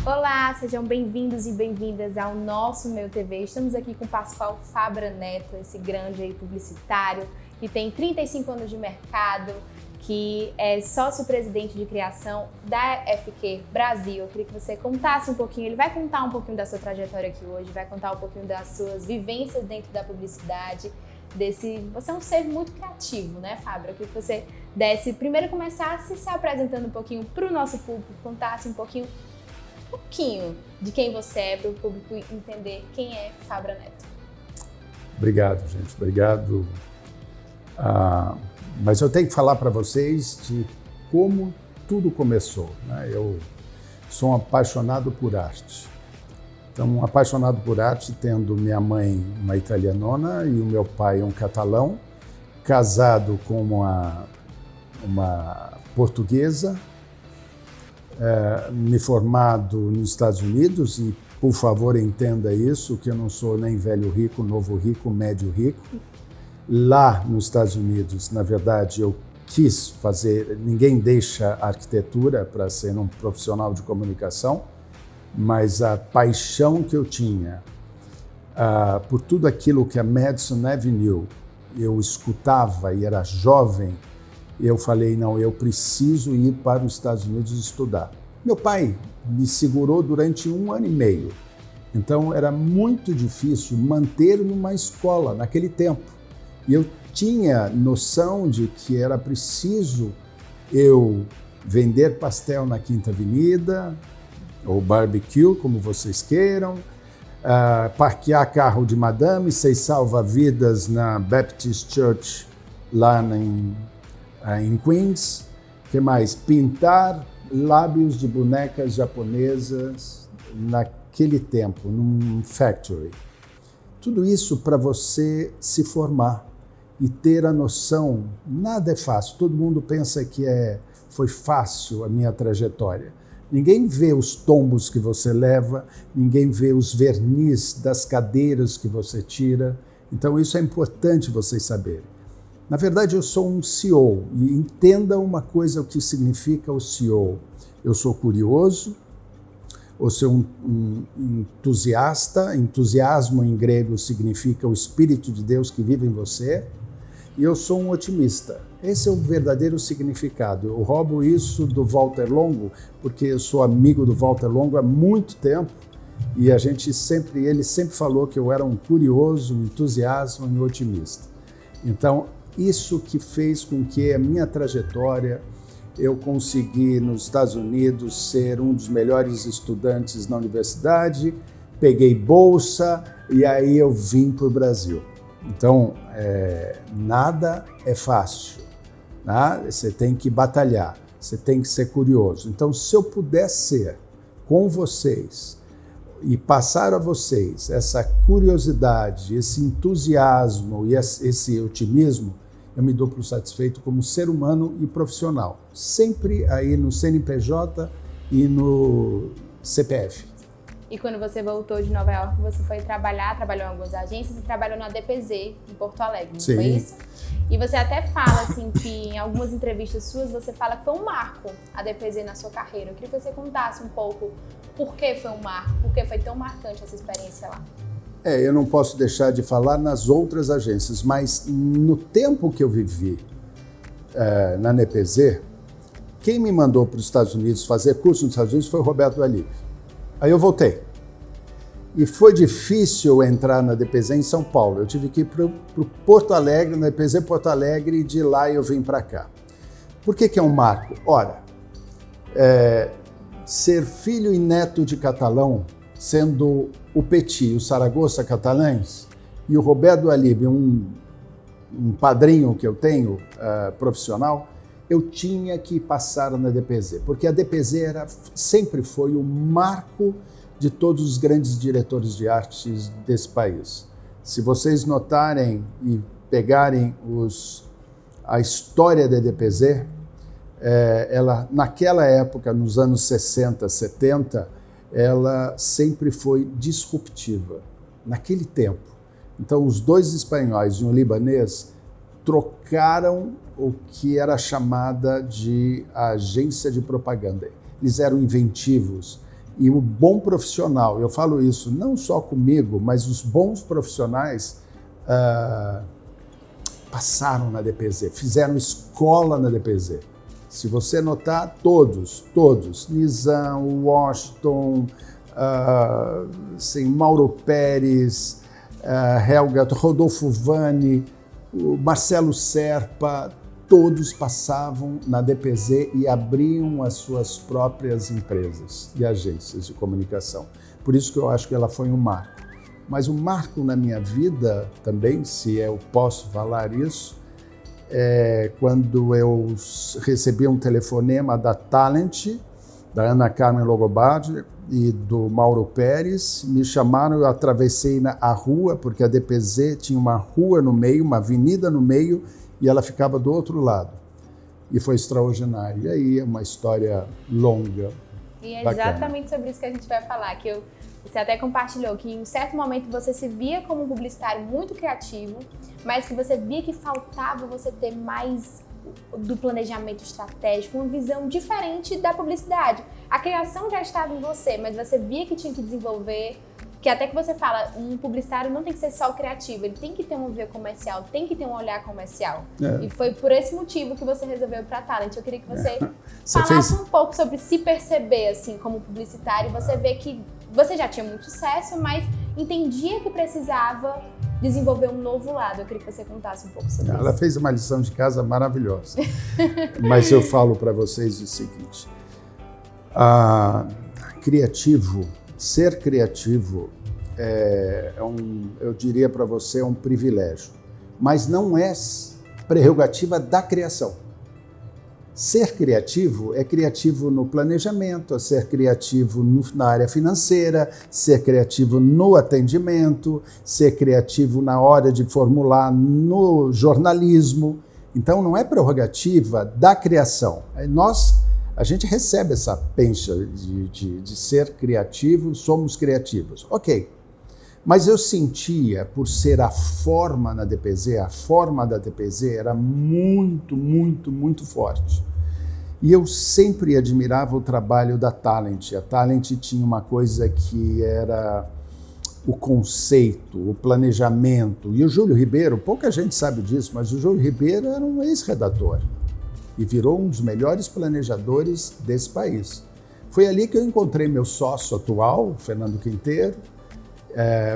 Olá, sejam bem-vindos e bem-vindas ao nosso Meu TV. Estamos aqui com o Pascoal Fabra Neto, esse grande aí publicitário que tem 35 anos de mercado, que é sócio-presidente de criação da FQ Brasil. Eu queria que você contasse um pouquinho, ele vai contar um pouquinho da sua trajetória aqui hoje, vai contar um pouquinho das suas vivências dentro da publicidade, você é um ser muito criativo, né, Fabra? Eu queria que você primeiro começasse se apresentando um pouquinho para o nosso público, contasse um pouquinho de quem você é, para o público entender quem é Fabra Neto. Obrigado, gente. Obrigado. Mas eu tenho que falar para vocês de como tudo começou, né? Eu sou um apaixonado por arte. Então, um apaixonado por arte, tendo minha mãe uma italianona e o meu pai um catalão, casado com uma portuguesa, me formado nos Estados Unidos, e por favor entenda isso, que eu não sou nem velho rico, novo rico, médio rico. Lá nos Estados Unidos, na verdade, eu quis fazer, ninguém deixa arquitetura para ser um profissional de comunicação, mas a paixão que eu tinha por tudo aquilo que a Madison Avenue eu escutava e era jovem, eu falei, não, eu preciso ir para os Estados Unidos estudar. Meu pai me segurou durante 1 ano e meio, então era muito difícil manter numa escola naquele tempo. E eu tinha noção de que era preciso eu vender pastel na Quinta Avenida, ou barbecue, como vocês queiram, parquear carro de madame, ser salva-vidas na Baptist Church lá em Queens. O que mais? Pintar lábios de bonecas japonesas naquele tempo, num factory. Tudo isso para você se formar e ter a noção. Nada é fácil, todo mundo pensa que foi fácil a minha trajetória. Ninguém vê os tombos que você leva, ninguém vê os verniz das cadeiras que você tira. Então isso é importante vocês saberem. Na verdade, eu sou um CEO, e entenda uma coisa, o que significa o CEO. Eu sou curioso, eu sou um entusiasta, entusiasmo em grego significa o Espírito de Deus que vive em você, e eu sou um otimista. Esse é o verdadeiro significado. Eu roubo isso do Walter Longo, porque eu sou amigo do Walter Longo há muito tempo, e ele sempre falou que eu era um curioso, um entusiasmo e um otimista. Então, isso que fez com que a minha trajetória, eu consegui nos Estados Unidos ser um dos melhores estudantes na universidade, peguei bolsa e aí eu vim para o Brasil. Então, nada é fácil, né? Você tem que batalhar, você tem que ser curioso. Então, se eu puder ser com vocês e passar a vocês essa curiosidade, esse entusiasmo e esse otimismo, eu me dou por satisfeito como ser humano e profissional, sempre aí no CNPJ e no CPF. E quando você voltou de Nova York, você foi trabalhou em algumas agências e trabalhou na DPZ em Porto Alegre, não foi isso? E você até fala assim que em algumas entrevistas suas você fala que foi um marco a DPZ na sua carreira. Eu queria que você contasse um pouco por que foi um marco, por que foi tão marcante essa experiência lá. Eu não posso deixar de falar nas outras agências, mas no tempo que eu vivi na NPZ, quem me mandou para os Estados Unidos fazer curso nos Estados Unidos foi o Roberto Alípio. Aí eu voltei. E foi difícil entrar na DPZ em São Paulo. Eu tive que ir para o Porto Alegre, na DPZ Porto Alegre, e de lá eu vim para cá. Por que é um marco? Ora, ser filho e neto de catalão, sendo o Petit, o Saragossa catalães, e o Roberto Alípio, um padrinho que eu tenho profissional, eu tinha que passar na DPZ, porque a DPZ sempre foi o marco de todos os grandes diretores de artes desse país. Se vocês notarem e pegarem a história da DPZ, ela, naquela época, nos anos 60, 70, ela sempre foi disruptiva, naquele tempo. Então, os dois espanhóis e um libanês trocaram o que era chamada de agência de propaganda. Eles eram inventivos E o bom profissional, eu falo isso não só comigo, mas os bons profissionais passaram na DPZ, fizeram escola na DPZ. Se você notar, todos, Nizam, Washington, Mauro Pérez, Helga, Rodolfo Vani, o Marcelo Serpa, todos passavam na DPZ e abriam as suas próprias empresas e agências de comunicação. Por isso que eu acho que ela foi um marco. Mas um marco na minha vida também, se eu posso falar isso, é quando eu recebi um telefonema da Talent, da Ana Carmen Logobardi e do Mauro Pérez. Me chamaram, eu atravessei a rua, porque a DPZ tinha uma rua no meio, uma avenida no meio, e ela ficava do outro lado. E foi extraordinário. E aí é uma história longa. E é bacana. Exatamente sobre isso que a gente vai falar, que você até compartilhou que em um certo momento você se via como um publicitário muito criativo, mas que você via que faltava você ter mais do planejamento estratégico, uma visão diferente da publicidade. A criação já estava em você, mas você via que tinha que desenvolver, que até que você fala, um publicitário não tem que ser só o criativo, ele tem que ter um ver comercial, tem que ter um olhar comercial. E foi por esse motivo que você resolveu ir para a Talent. Eu queria que você falasse um pouco sobre se perceber assim como publicitário, você vê que você já tinha muito sucesso, mas entendia que precisava desenvolver um novo lado. Eu queria que você contasse um pouco sobre isso. Ela fez uma lição de casa maravilhosa. Mas eu falo para vocês o seguinte, ser criativo eu diria para você, é um privilégio, mas não é prerrogativa da criação. Ser criativo é criativo no planejamento, é ser criativo na área financeira, ser criativo no atendimento, ser criativo na hora de formular no jornalismo. Então não é prerrogativa da criação. A gente recebe essa pencha de ser criativo, somos criativos. Ok, mas eu sentia, por ser a forma na DPZ, a forma da DPZ era muito, muito, muito forte. E eu sempre admirava o trabalho da Talent. A Talent tinha uma coisa que era o conceito, o planejamento. E o Júlio Ribeiro, pouca gente sabe disso, mas o Júlio Ribeiro era um ex-redator e virou um dos melhores planejadores desse país. Foi ali que eu encontrei meu sócio atual, Fernando Quinteiro.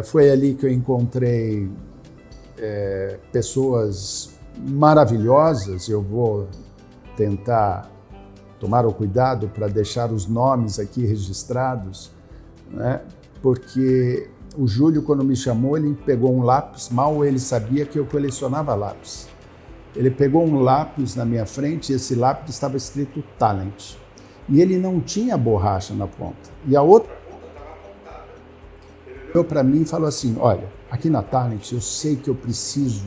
Foi ali que eu encontrei pessoas maravilhosas. Eu vou tentar tomar o cuidado para deixar os nomes aqui registrados, né? Porque o Júlio, quando me chamou, ele pegou um lápis, mal ele sabia que eu colecionava lápis. Ele pegou um lápis na minha frente e esse lápis estava escrito Talent. E ele não tinha borracha na ponta. E a outra ponta estava apontada. Ele olhou para mim e falou assim, olha, aqui na Talent eu sei que eu preciso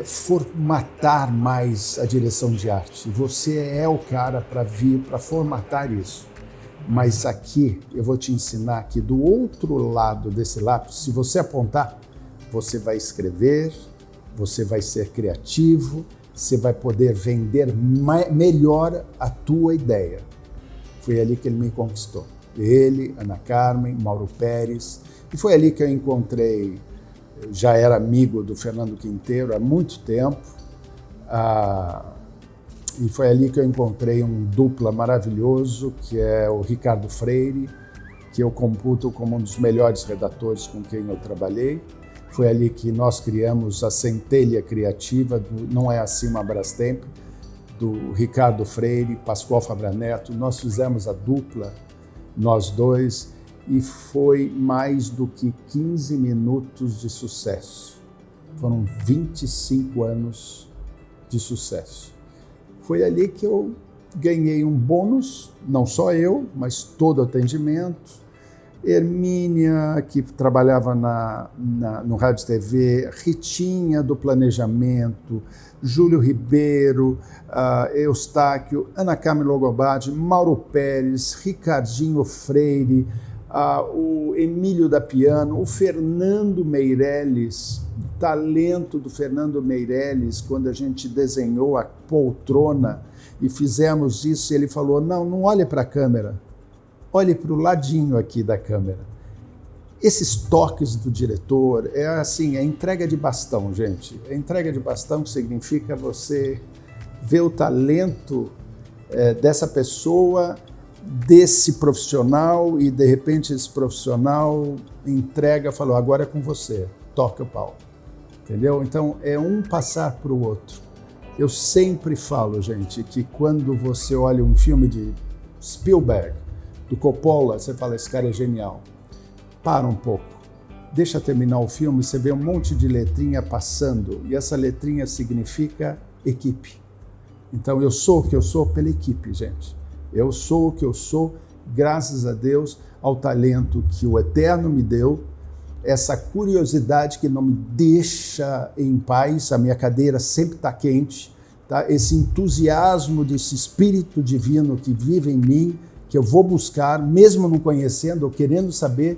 formatar mais a direção de arte. Você é o cara para vir para formatar isso. Mas aqui eu vou te ensinar que do outro lado desse lápis, se você apontar, você vai escrever, você vai ser criativo, você vai poder vender melhor a tua ideia. Foi ali que ele me conquistou. Ele, Ana Carmen, Mauro Pérez. E foi ali que eu encontrei, eu já era amigo do Fernando Quinteiro há muito tempo, e foi ali que eu encontrei um dupla maravilhoso, que é o Ricardo Freire, que eu computo como um dos melhores redatores com quem eu trabalhei. Foi ali que nós criamos a centelha criativa, Não É Assim uma Brastemp, do Ricardo Freire, Pascoal Fabra Neto. Nós fizemos a dupla, nós dois, e foi mais do que 15 minutos de sucesso. Foram 25 anos de sucesso. Foi ali que eu ganhei um bônus, não só eu, mas todo o atendimento. Hermínia, que trabalhava no Rádio e TV, Ritinha, do planejamento, Júlio Ribeiro, Eustáquio, Ana Carmen Logobardi, Mauro Pérez, Ricardinho Freire, o Emílio da Piano, o Fernando Meirelles, o talento do Fernando Meirelles, quando a gente desenhou a poltrona e fizemos isso, ele falou, não olhe para a câmera, olhe para o ladinho aqui da câmera. Esses toques do diretor, é assim, é entrega de bastão, gente. É entrega de bastão que significa você ver o talento dessa pessoa, desse profissional, e de repente esse profissional entrega, falou, agora é com você, toca o pau. Entendeu? Então é um passar para o outro. Eu sempre falo, gente, que quando você olha um filme de Spielberg, do Coppola, você fala, esse cara é genial. Para um pouco, deixa terminar o filme, você vê um monte de letrinha passando, e essa letrinha significa equipe. Então eu sou o que eu sou pela equipe, gente. Eu sou o que eu sou, graças a Deus, ao talento que o Eterno me deu, essa curiosidade que não me deixa em paz, a minha cadeira sempre está quente, tá? Esse entusiasmo desse Espírito Divino que vive em mim, que eu vou buscar, mesmo não conhecendo ou querendo saber,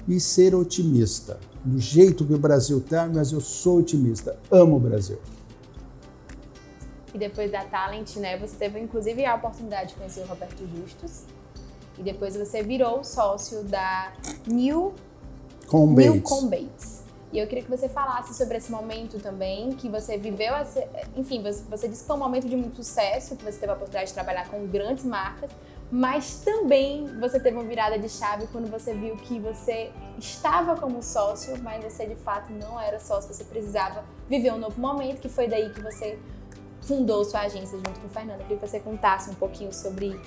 e ser otimista. Do jeito que o Brasil está, mas eu sou otimista, amo o Brasil. E depois da Talent, né, você teve inclusive a oportunidade de conhecer o Roberto Justus, e depois você virou sócio da Com Bates. E eu queria que você falasse sobre esse momento também, que você viveu, enfim, você disse que foi um momento de muito sucesso, que você teve a oportunidade de trabalhar com grandes marcas, mas também você teve uma virada de chave quando você viu que você estava como sócio, mas você de fato não era sócio, você precisava viver um novo momento, que foi daí que você fundou sua agência junto com o Fernando. Eu queria que você contasse um pouquinho sobre...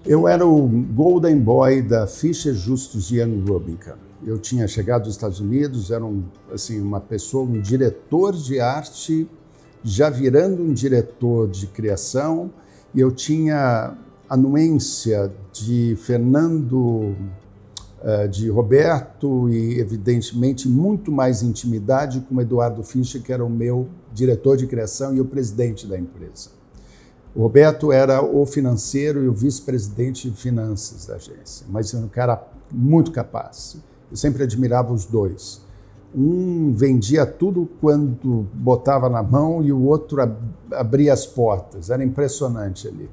Eu era o Golden Boy da Fischer Justus Young Rubicam. Eu tinha chegado dos Estados Unidos, era uma pessoa, um diretor de arte, já virando um diretor de criação, e eu tinha anuência de Fernando, de Roberto e, evidentemente, muito mais intimidade com o Eduardo Fischer, que era o meu diretor de criação e o presidente da empresa. O Roberto era o financeiro e o vice-presidente de finanças da agência, mas era um cara muito capaz. Eu sempre admirava os dois. Um vendia tudo quando botava na mão e o outro abria as portas. Era impressionante ali.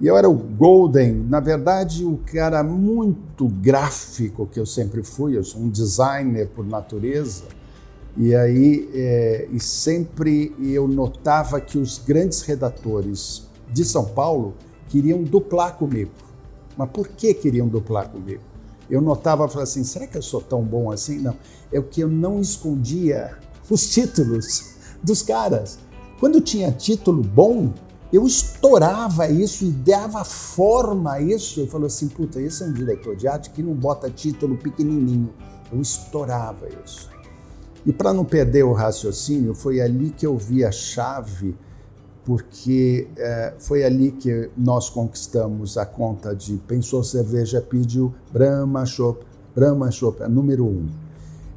E eu era o Golden, na verdade, o cara muito gráfico que eu sempre fui. Eu sou um designer por natureza. E aí, sempre eu notava que os grandes redatores de São Paulo queriam duplar comigo. Mas por que queriam duplar comigo? Eu notava, falava assim, será que eu sou tão bom assim? Não, é o que eu não escondia os títulos dos caras. Quando tinha título bom, eu estourava isso e dava forma a isso. Eu falava assim, puta, esse é um diretor de arte que não bota título pequenininho. Eu estourava isso. E para não perder o raciocínio, foi ali que eu vi a chave, porque foi ali que nós conquistamos a conta de Pensou Cerveja, pediu Brahma Chopp, a número 1.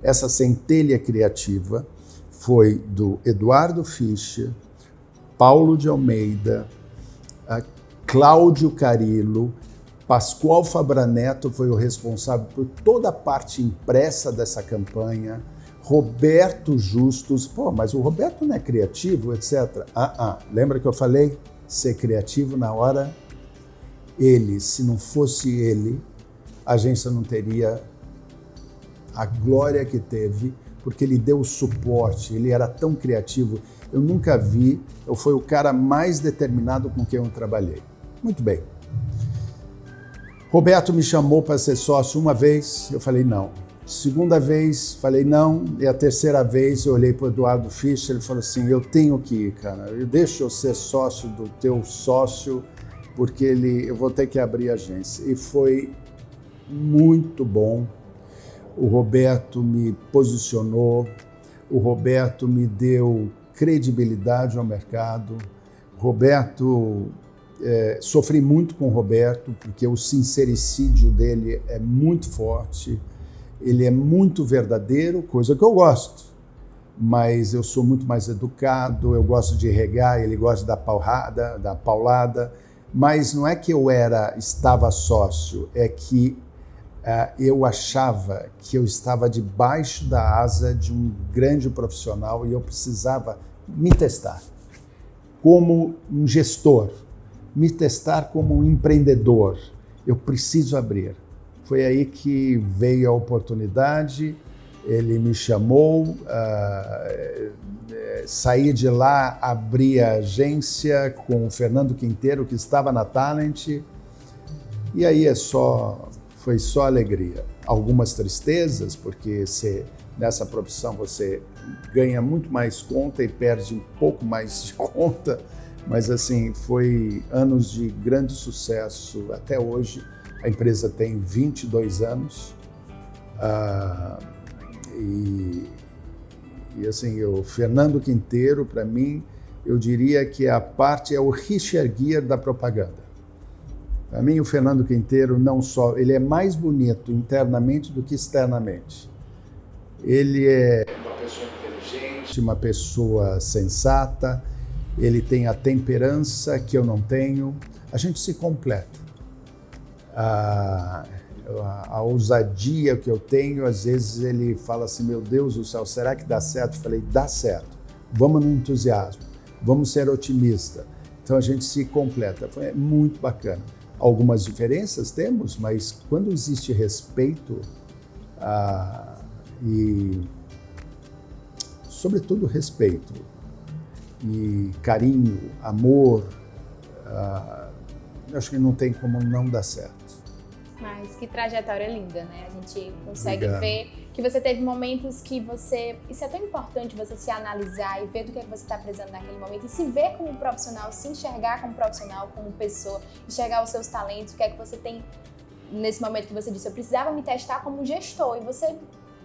Essa centelha criativa foi do Eduardo Fischer, Paulo de Almeida, Cláudio Carillo, Pascoal Fabraneto foi o responsável por toda a parte impressa dessa campanha, Roberto Justus, mas o Roberto não é criativo, etc. Lembra que eu falei? Ser criativo na hora? Ele, se não fosse ele, a agência não teria a glória que teve, porque ele deu o suporte, ele era tão criativo. Eu nunca vi, foi o cara mais determinado com quem eu trabalhei. Muito bem. Roberto me chamou para ser sócio uma vez, eu falei não. Segunda vez, falei não, e a terceira vez eu olhei para o Eduardo Fischer, ele falou assim, eu tenho que ir, cara, deixa eu ser sócio do teu sócio, porque eu vou ter que abrir a agência. E foi muito bom. O Roberto me posicionou, o Roberto me deu credibilidade ao mercado. Roberto, sofri muito com o Roberto, porque o sincericídio dele é muito forte. Ele é muito verdadeiro, coisa que eu gosto, mas eu sou muito mais educado, eu gosto de regar, ele gosta da paulada, mas não é que eu estava sócio, é que eu achava que eu estava debaixo da asa de um grande profissional e eu precisava me testar como um gestor, me testar como um empreendedor. eu preciso abrir. Foi aí que veio a oportunidade, ele me chamou, saí de lá, abri a agência com o Fernando Quinteiro, que estava na Talent, e aí foi só alegria. Algumas tristezas, porque nessa profissão você ganha muito mais conta e perde um pouco mais de conta, mas assim, foi anos de grande sucesso até hoje. A empresa tem 22 anos e assim, o Fernando Quinteiro, para mim, eu diria que é o Richard Gere da propaganda. Para mim, o Fernando Quinteiro ele é mais bonito internamente do que externamente. Ele é uma pessoa inteligente, uma pessoa sensata, ele tem a temperança que eu não tenho, a gente se completa. A ousadia que eu tenho, às vezes ele fala assim, meu Deus do céu, será que dá certo? Eu falei, dá certo, vamos no entusiasmo, vamos ser otimistas. Então a gente se completa, foi muito bacana. Algumas diferenças temos, mas quando existe respeito e, sobretudo, respeito e carinho, amor, eu acho que não tem como não dar certo. Mas que trajetória linda, né? A gente consegue ver que você teve momentos que isso é tão importante, você se analisar e ver do que é que você está precisando naquele momento e se ver como profissional, se enxergar como profissional, como pessoa, enxergar os seus talentos, o que é que você tem nesse momento que você disse, eu precisava me testar como gestor, e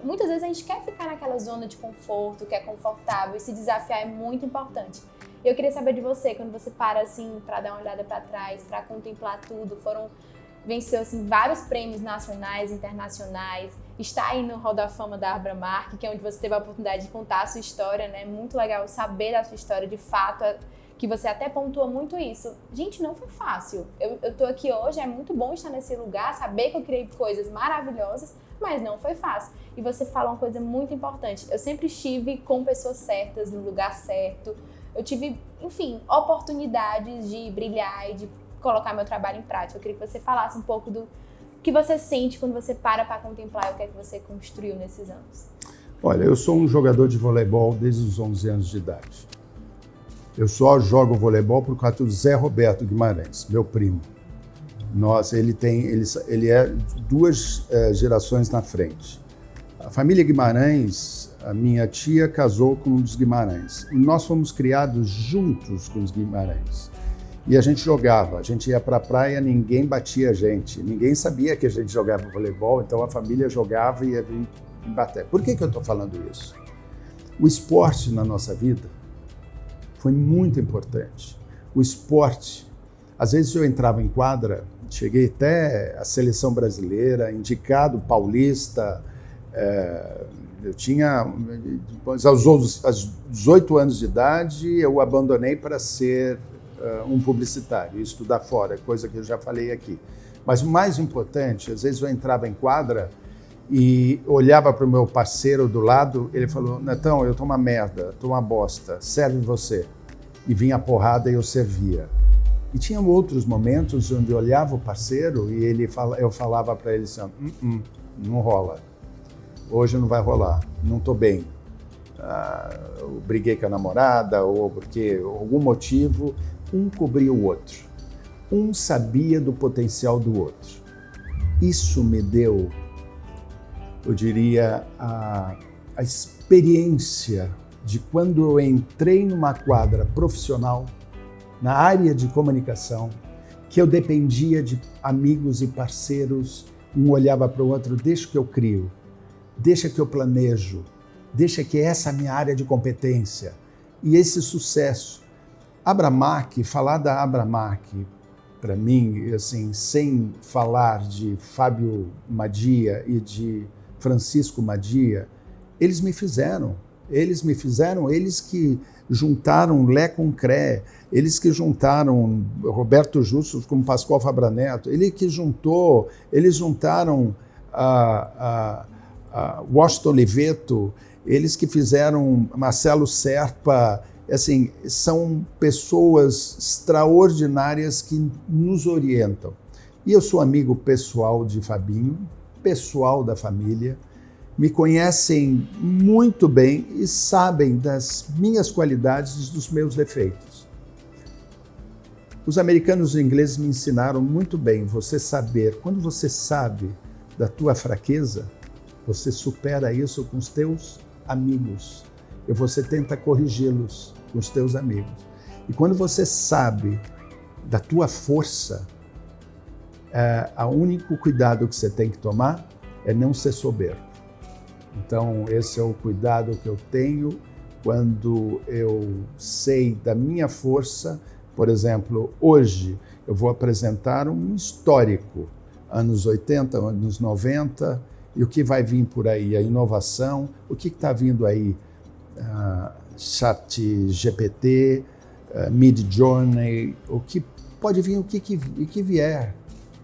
muitas vezes a gente quer ficar naquela zona de conforto, que é confortável, e se desafiar é muito importante. E eu queria saber de você, quando você para assim, para dar uma olhada para trás, para contemplar tudo, venceu assim, vários prêmios nacionais, internacionais, está aí no Hall da Fama da Abramark, que é onde você teve a oportunidade de contar a sua história, né? Muito legal saber da sua história, de fato, que você até pontua muito isso. Gente, não foi fácil. Eu tô aqui hoje, é muito bom estar nesse lugar, saber que eu criei coisas maravilhosas, mas não foi fácil. E você fala uma coisa muito importante. Eu sempre estive com pessoas certas, no lugar certo. Eu tive, enfim, oportunidades de brilhar e de colocar meu trabalho em prática. Eu queria que você falasse um pouco do que você sente quando você para contemplar o que é que você construiu nesses anos. Olha, eu sou um jogador de voleibol desde os 11 anos de idade. Eu só jogo voleibol por causa do Zé Roberto Guimarães, meu primo. Ele é 2 gerações na frente. A família Guimarães, a minha tia casou com um dos Guimarães. E nós fomos criados juntos com os Guimarães. E a gente jogava, a gente ia para a praia, ninguém batia a gente, ninguém sabia que a gente jogava voleibol, então a família jogava e ia vir bater. Por que eu estou falando isso? O esporte na nossa vida foi muito importante. O esporte, às vezes eu entrava em quadra, cheguei até a seleção brasileira, indicado paulista, eu tinha, aos 18 anos de idade, eu abandonei para ser um publicitário, estudar fora, coisa que eu já falei aqui. Mas o mais importante, às vezes eu entrava em quadra e olhava para o meu parceiro do lado, ele falou, Netão, eu tô uma merda, tô uma bosta, serve você. E vinha a porrada e eu servia. E tinha outros momentos onde eu olhava o parceiro e eu falava para ele assim, não rola, hoje não vai rolar, não tô bem. Eu briguei com a namorada ou porque algum motivo, um cobria o outro, um sabia do potencial do outro. Isso me deu, eu diria, a experiência de quando eu entrei numa quadra profissional, na área de comunicação, que eu dependia de amigos e parceiros, um olhava para o outro, deixa que eu crio, deixa que eu planejo, deixa que essa é a minha área de competência. E esse sucesso. Abramark, falar da Abramark, para mim, assim, sem falar de Fábio Madia e de Francisco Madia, eles que juntaram Lé com Cré, eles que juntaram Roberto Justus com Pascoal Fabra Neto, eles juntaram Washington Oliveto, eles que fizeram Marcelo Serpa, assim, são pessoas extraordinárias que nos orientam. E eu sou amigo pessoal de Fabinho, pessoal da família, me conhecem muito bem e sabem das minhas qualidades e dos meus defeitos. Os americanos e os ingleses me ensinaram muito bem você saber, quando você sabe da tua fraqueza, você supera isso com os teus amigos e você tenta corrigi-los com os teus amigos. E quando você sabe da tua força, o único cuidado que você tem que tomar é não ser soberbo. Então, esse é o cuidado que eu tenho quando eu sei da minha força. Por exemplo, hoje eu vou apresentar um histórico, anos 80, anos 90, e o que vai vir por aí, a inovação, o que está vindo aí, ChatGPT, Midjourney, o que pode vir, o que vier.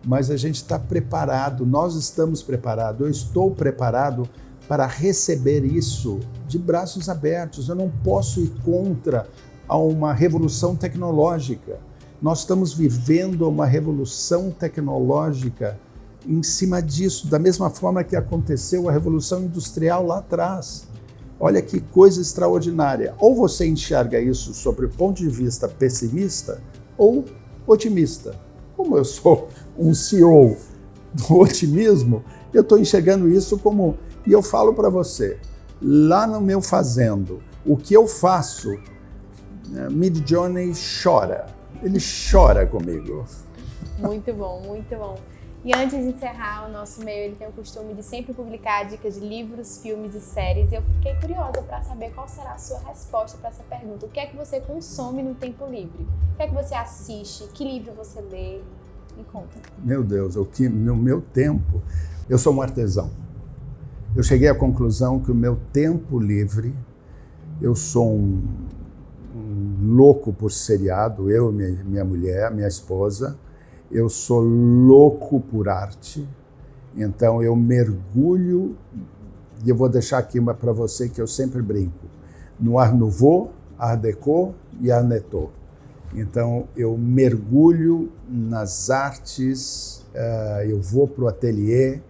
Mas a gente está preparado, nós estamos preparados, eu estou preparado para receber isso de braços abertos. Eu não posso ir contra uma revolução tecnológica. Nós estamos vivendo uma revolução tecnológica em cima disso, da mesma forma que aconteceu a Revolução Industrial lá atrás. Olha que coisa extraordinária. Ou você enxerga isso sob o ponto de vista pessimista ou otimista. Como eu sou um CEO do otimismo, eu estou enxergando isso como... E eu falo para você, lá no meu fazendo, o que eu faço, Midjourney chora. Ele chora comigo. Muito bom, muito bom. E antes de encerrar, o nosso e-mail ele tem o costume de sempre publicar dicas de livros, filmes e séries. E eu fiquei curiosa para saber qual será a sua resposta para essa pergunta. O que é que você consome no tempo livre? O que é que você assiste? Que livro você lê? Me conta. Meu Deus, no meu tempo, eu sou um artesão. Eu cheguei à conclusão que o meu tempo livre, eu sou um louco por seriado, eu, minha mulher, minha esposa, eu sou louco por arte, então eu mergulho, e eu vou deixar aqui uma para você que eu sempre brinco, no Art Nouveau, Art Deco e Art Nouveau. Então eu mergulho nas artes, eu vou para o ateliê,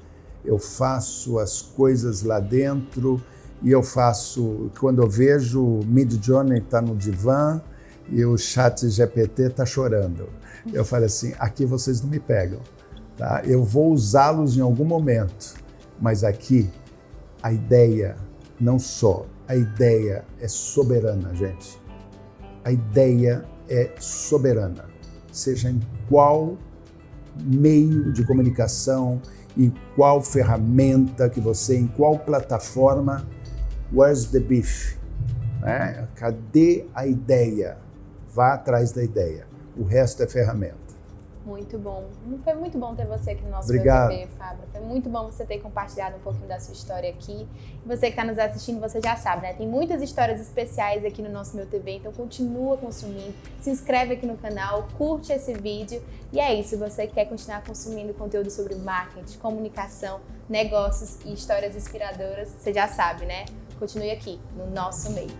eu faço as coisas lá dentro e eu faço, quando eu vejo o Midjourney está no divã e o ChatGPT está chorando. Eu falo assim, aqui vocês não me pegam, tá? Eu vou usá-los em algum momento, mas aqui a ideia, não só, a ideia é soberana, gente. A ideia é soberana, seja em qual meio de comunicação, em qual ferramenta que você, em qual plataforma, where's the beef? Né? Cadê a ideia? Vá atrás da ideia. O resto é ferramenta. Muito bom. Foi muito bom ter você aqui no nosso Obrigado. TV, Fábio. Foi muito bom você ter compartilhado um pouquinho da sua história aqui. E você que está nos assistindo, você já sabe, né? Tem muitas histórias especiais aqui no nosso Meu TV, então continua consumindo. Se inscreve aqui no canal, curte esse vídeo. E é isso, você que quer continuar consumindo conteúdo sobre marketing, comunicação, negócios e histórias inspiradoras, você já sabe, né? Continue aqui no nosso meio.